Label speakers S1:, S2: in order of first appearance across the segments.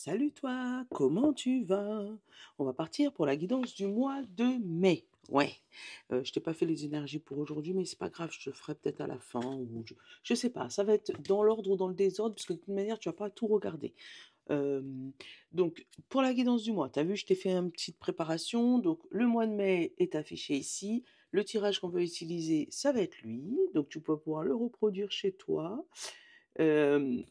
S1: Salut toi, comment tu vas? On va partir pour la guidance du mois de mai. Ouais, je t'ai pas fait les énergies pour aujourd'hui, mais c'est pas grave, je te le ferai peut-être à la fin ou je sais pas, ça va être dans l'ordre ou dans le désordre parce que de toute manière, tu vas pas tout regarder. Donc pour la guidance du mois, tu as vu, je t'ai fait une petite préparation. Donc le mois de mai est affiché ici. Le tirage qu'on va utiliser, ça va être lui. Donc tu peux pouvoir le reproduire chez toi. Hem,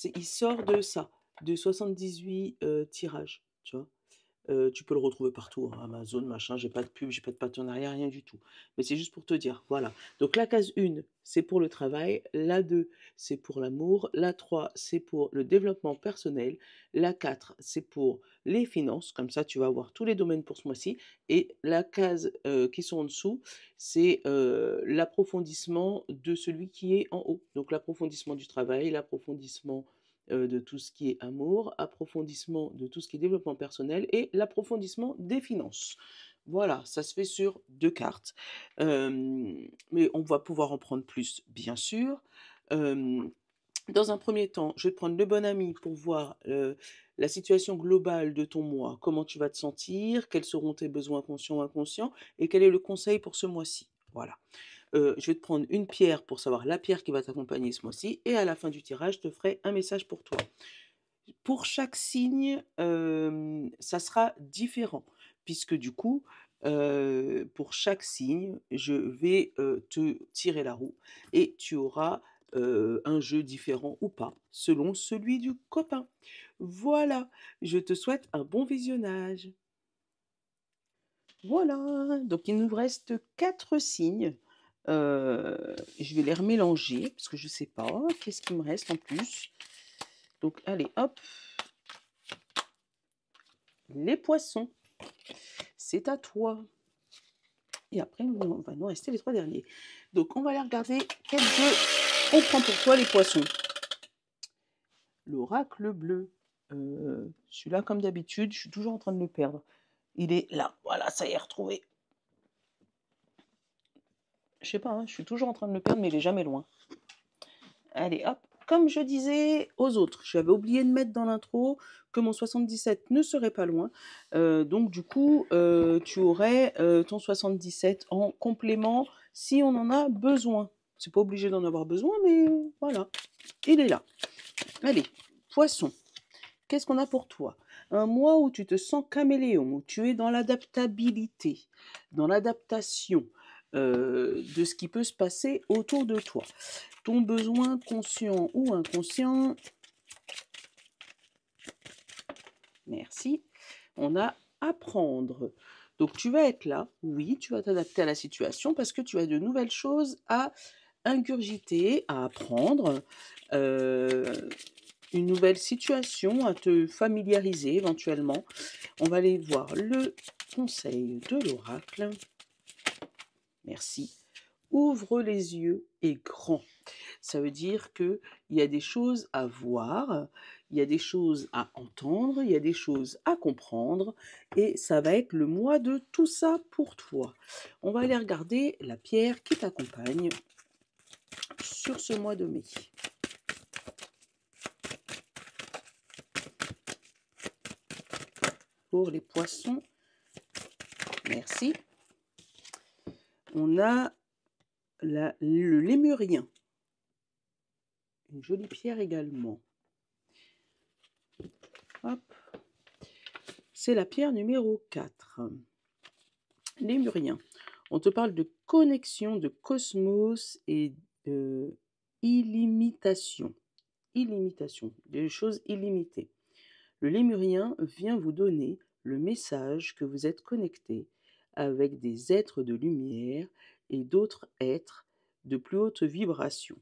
S1: il sort de ça, de 78 tirages, tu vois? Tu peux le retrouver partout, hein, Amazon, machin, j'ai pas de pub, j'ai pas de partenariat, rien du tout. Mais c'est juste pour te dire, voilà. Donc la case 1, c'est pour le travail, la 2, c'est pour l'amour, la 3, c'est pour le développement personnel, la 4, c'est pour les finances, comme ça tu vas avoir tous les domaines pour ce mois-ci, et la case qui sont en dessous, c'est l'approfondissement de celui qui est en haut. Donc l'approfondissement du travail, l'approfondissement de tout ce qui est amour, approfondissement de tout ce qui est développement personnel et l'approfondissement des finances. Voilà, ça se fait sur 2 cartes. Mais on va pouvoir en prendre plus, bien sûr. Hem, Dans un premier temps, je vais te prendre le bon ami pour voir, la situation globale de ton mois, comment tu vas te sentir, quels seront tes besoins conscients ou inconscients et quel est le conseil pour ce mois-ci. Voilà. Je vais te prendre une pierre pour savoir la pierre qui va t'accompagner ce mois-ci et à la fin du tirage, je te ferai un message pour toi. Pour chaque signe, ça sera différent puisque du coup, pour chaque signe, je vais, te tirer la roue et tu auras, un jeu différent ou pas, selon celui du copain. Voilà, je te souhaite un bon visionnage. Voilà, donc il nous reste 4 signes. Je vais les remélanger parce que je sais pas qu'est-ce qui me reste en plus. Donc allez, hop, les poissons, c'est à toi. Et après, on va nous rester les 3 derniers. Donc on va aller regarder quel jeu on prend pour toi les poissons. L'oracle bleu. Celui-là, comme d'habitude, je suis toujours en train de le perdre. Il est là, voilà, ça y est, retrouvé. Je sais pas, hein, je suis toujours en train de le perdre, mais il est jamais loin. Allez, hop. Comme je disais aux autres, j'avais oublié de mettre dans l'intro que mon 77 ne serait pas loin. Donc du coup, tu aurais ton 77 en complément si on en a besoin. C'est pas obligé d'en avoir besoin, mais voilà, il est là. Allez, poisson, qu'est-ce qu'on a pour toi? Un mois où tu te sens caméléon, où tu es dans l'adaptabilité, dans l'adaptation de ce qui peut se passer autour de toi. Ton besoin conscient ou inconscient, merci, on a apprendre. Donc tu vas être là, oui, tu vas t'adapter à la situation parce que tu as de nouvelles choses à ingurgiter, à apprendre, une nouvelle situation à te familiariser éventuellement. On va aller voir le conseil de l'oracle. Merci. Ouvre les yeux et grand. Ça veut dire qu'il y a des choses à voir, il y a des choses à entendre, il y a des choses à comprendre, et ça va être le mois de tout ça pour toi. On va aller regarder la pierre qui t'accompagne sur ce mois de mai. Pour les poissons, merci. On a le lémurien, une jolie pierre également. Hop. C'est la pierre numéro 4. Lémurien. On te parle de connexion, de cosmos et de illimitation. Illimitation, des choses illimitées. Le lémurien vient vous donner le message que vous êtes connecté avec des êtres de lumière et d'autres êtres de plus haute vibration.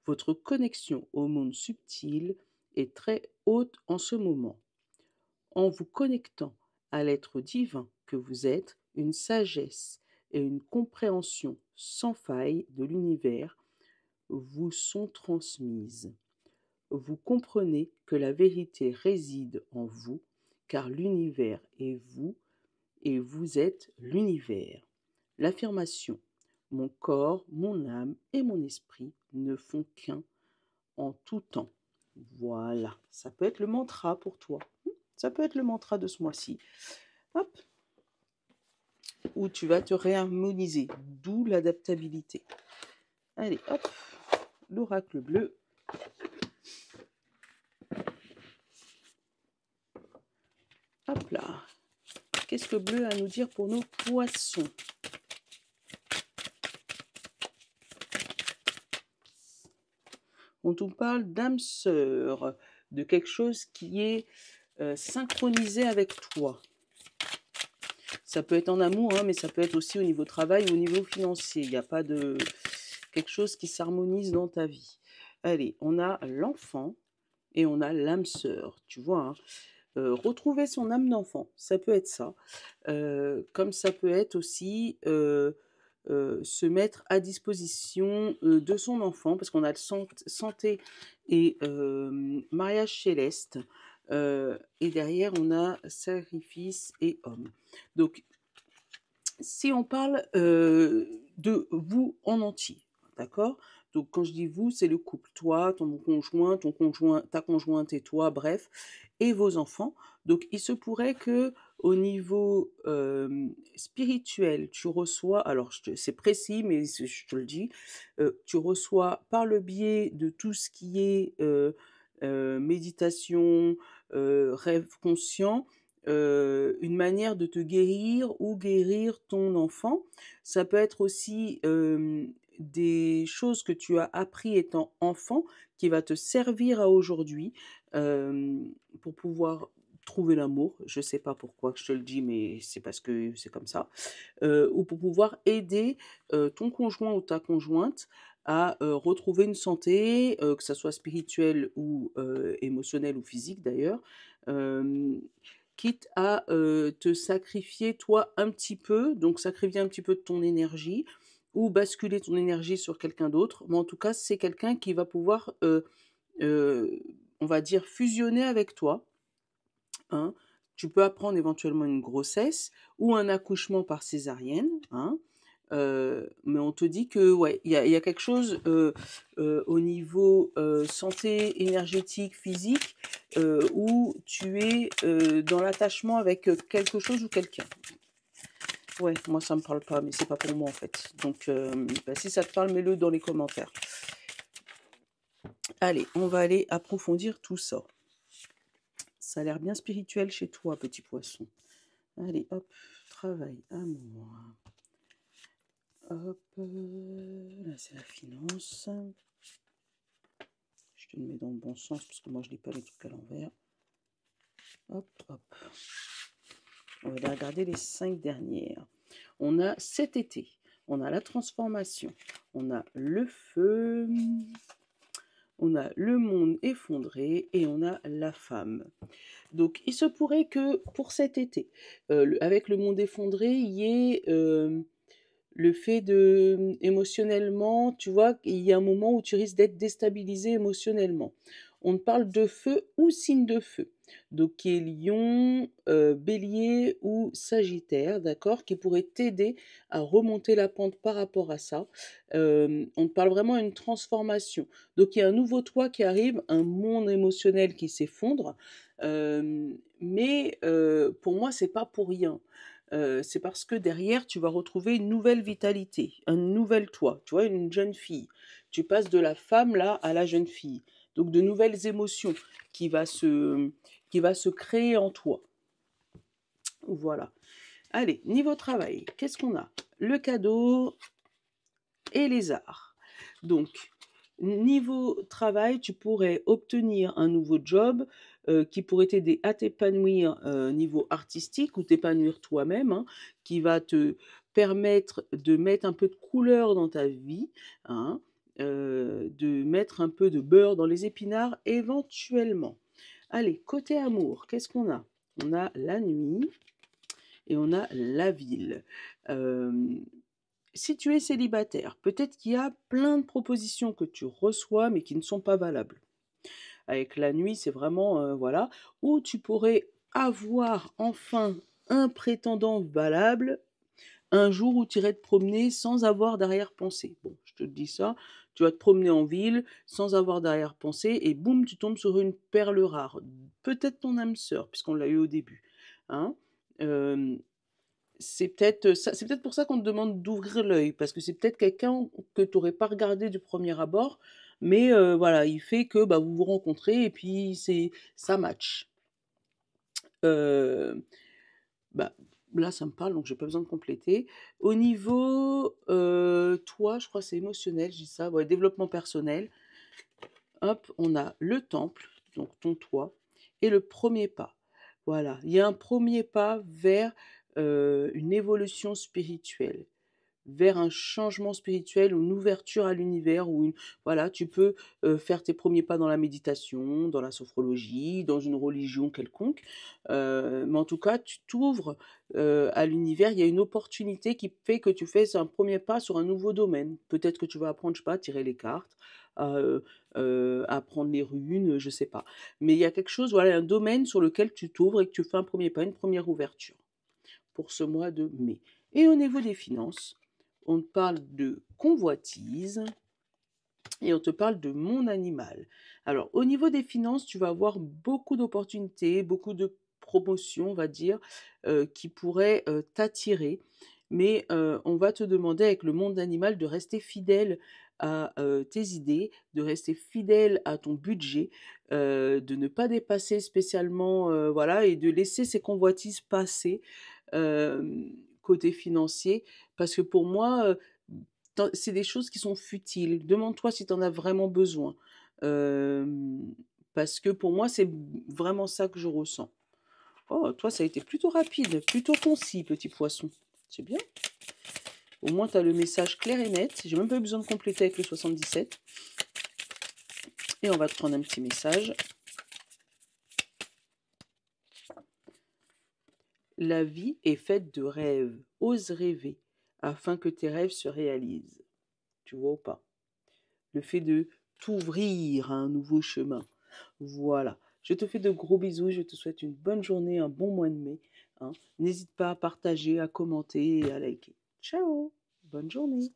S1: Votre connexion au monde subtil est très haute en ce moment. En vous connectant à l'être divin que vous êtes, une sagesse et une compréhension sans faille de l'univers vous sont transmises. Vous comprenez que la vérité réside en vous, car l'univers est vous et vous êtes l'univers. L'affirmation mon corps, mon âme et mon esprit ne font qu'un en tout temps. Voilà, ça peut être le mantra pour toi. Ça peut être le mantra de ce mois-ci. Hop. Où tu vas te réharmoniser, d'où l'adaptabilité. Allez, hop, l'oracle bleu. Hop là. Qu'est-ce que bleu a à nous dire pour nos poissons? On nous parle d'âme sœur, de quelque chose qui est synchronisé avec toi. Ça peut être en amour, hein, mais ça peut être aussi au niveau travail ou au niveau financier. Il n'y a pas de quelque chose qui s'harmonise dans ta vie. Allez, on a l'enfant et on a l'âme sœur, tu vois. Hein. Retrouver son âme d'enfant, ça peut être ça. Comme ça peut être aussi se mettre à disposition de son enfant, parce qu'on a le santé et mariage céleste. Et derrière, on a sacrifice et homme. Donc, si on parle de vous en entier, d'accord? Donc, quand je dis vous, c'est le couple. Toi, ton conjoint, ta conjointe et toi, bref, et vos enfants. Donc, il se pourrait que au niveau spirituel, tu reçois, alors c'est précis, mais je te le dis, tu reçois par le biais de tout ce qui est méditation, rêve conscient, une manière de te guérir ou guérir ton enfant. Ça peut être aussi des choses que tu as appris étant enfant qui va te servir à aujourd'hui pour pouvoir trouver l'amour. Je ne sais pas pourquoi je te le dis, mais c'est parce que c'est comme ça. Ou pour pouvoir aider ton conjoint ou ta conjointe à retrouver une santé, que ça soit spirituelle ou émotionnelle ou physique d'ailleurs, quitte à te sacrifier toi un petit peu, donc sacrifier un petit peu de ton énergie, ou basculer ton énergie sur quelqu'un d'autre. Mais en tout cas, c'est quelqu'un qui va pouvoir, on va dire, fusionner avec toi. Hein. Tu peux apprendre éventuellement une grossesse ou un accouchement par césarienne. Hein. Mais on te dit que ouais, il y a quelque chose au niveau santé énergétique, physique, où tu es dans l'attachement avec quelque chose ou quelqu'un. Ouais, moi ça me parle pas, mais c'est pas pour moi en fait. Donc bah, si ça te parle, mets-le dans les commentaires. Allez, on va aller approfondir tout ça. Ça a l'air bien spirituel chez toi, petit poisson. Allez, hop, travail, amour. Hop, là c'est la finance. Je te le mets dans le bon sens parce que moi je lis pas les trucs à l'envers. Hop, hop. On va aller regarder les 5 dernières. On a cet été, on a la transformation, on a le feu, on a le monde effondré et on a la femme. Donc il se pourrait que pour cet été, avec le monde effondré, il y ait le fait de, émotionnellement, tu vois, il y a un moment où tu risques d'être déstabilisé émotionnellement. On te parle de feu ou signe de feu. Donc, qui est lion, bélier ou sagittaire, d'accord, qui pourrait t'aider à remonter la pente par rapport à ça. On te parle vraiment d'une transformation. Donc, il y a un nouveau toi qui arrive, un monde émotionnel qui s'effondre. Mais pour moi, c'est pas pour rien. C'est parce que derrière, tu vas retrouver une nouvelle vitalité, un nouvel toi, tu vois, une jeune fille. Tu passes de la femme là à la jeune fille. Donc de nouvelles émotions qui va se créer en toi. Voilà. Allez, niveau travail, qu'est-ce qu'on a? Le cadeau et les arts. Donc, niveau travail, tu pourrais obtenir un nouveau job qui pourrait t'aider à t'épanouir niveau artistique ou t'épanouir toi-même, hein, qui va te permettre de mettre un peu de couleur dans ta vie, hein, de mettre un peu de beurre dans les épinards éventuellement. Allez, côté amour, qu'est-ce qu'on a? On a la nuit et on a la ville. Si tu es célibataire, peut-être qu'il y a plein de propositions que tu reçois mais qui ne sont pas valables. Avec la nuit, c'est vraiment, voilà, où tu pourrais avoir enfin un prétendant valable un jour où tu irais te promener sans avoir d'arrière-pensée. Bon, je te dis ça, Tu vas te promener en ville sans avoir d'arrière-pensée et boum, tu tombes sur une perle rare. Peut-être ton âme sœur, puisqu'on l'a eu au début. Hein. Euh, c'est peut-être ça, c'est peut-être pour ça qu'on te demande d'ouvrir l'œil, parce que c'est peut-être quelqu'un que tu n'aurais pas regardé du premier abord, mais voilà, il fait que bah, vous vous rencontrez et puis ça match. Euh, bah, là, ça me parle, donc j'ai pas besoin de compléter. Au niveau, toi, je crois que c'est émotionnel, je dis ça, ouais, développement personnel. Hop, on a le temple, donc ton toit, et le premier pas. Voilà, il y a un premier pas vers une évolution spirituelle, vers un changement spirituel ou une ouverture à l'univers où voilà, tu peux faire tes premiers pas dans la méditation, dans la sophrologie, dans une religion quelconque. Mais en tout cas, tu t'ouvres à l'univers. Il y a une opportunité qui fait que tu fais un premier pas sur un nouveau domaine. Peut-être que tu vas apprendre, je sais pas, à tirer les cartes, à apprendre les runes, je sais pas. Mais il y a quelque chose, voilà, un domaine sur lequel tu t'ouvres et que tu fais un premier pas, une première ouverture pour ce mois de mai. Et au niveau des finances, on te parle de convoitise et on te parle de mon animal. Alors, au niveau des finances, tu vas avoir beaucoup d'opportunités, beaucoup de promotions, on va dire, qui pourraient t'attirer. Mais on va te demander avec le monde animal de rester fidèle à tes idées, de rester fidèle à ton budget, de ne pas dépasser spécialement, voilà, et de laisser ces convoitises passer côté financier, parce que pour moi, c'est des choses qui sont futiles. Demande-toi si tu en as vraiment besoin. Parce que pour moi, c'est vraiment ça que je ressens. Oh, toi, ça a été plutôt rapide, plutôt concis, petit poisson. C'est bien. Au moins, tu as le message clair et net. J'ai même pas eu besoin de compléter avec le 77. Et on va te prendre un petit message. La vie est faite de rêves. Ose rêver afin que tes rêves se réalisent. Tu vois ou pas? Le fait de t'ouvrir à un nouveau chemin. Voilà. Je te fais de gros bisous. Je te souhaite une bonne journée, un bon mois de mai. Hein. N'hésite pas à partager, à commenter et à liker. Ciao. Bonne journée.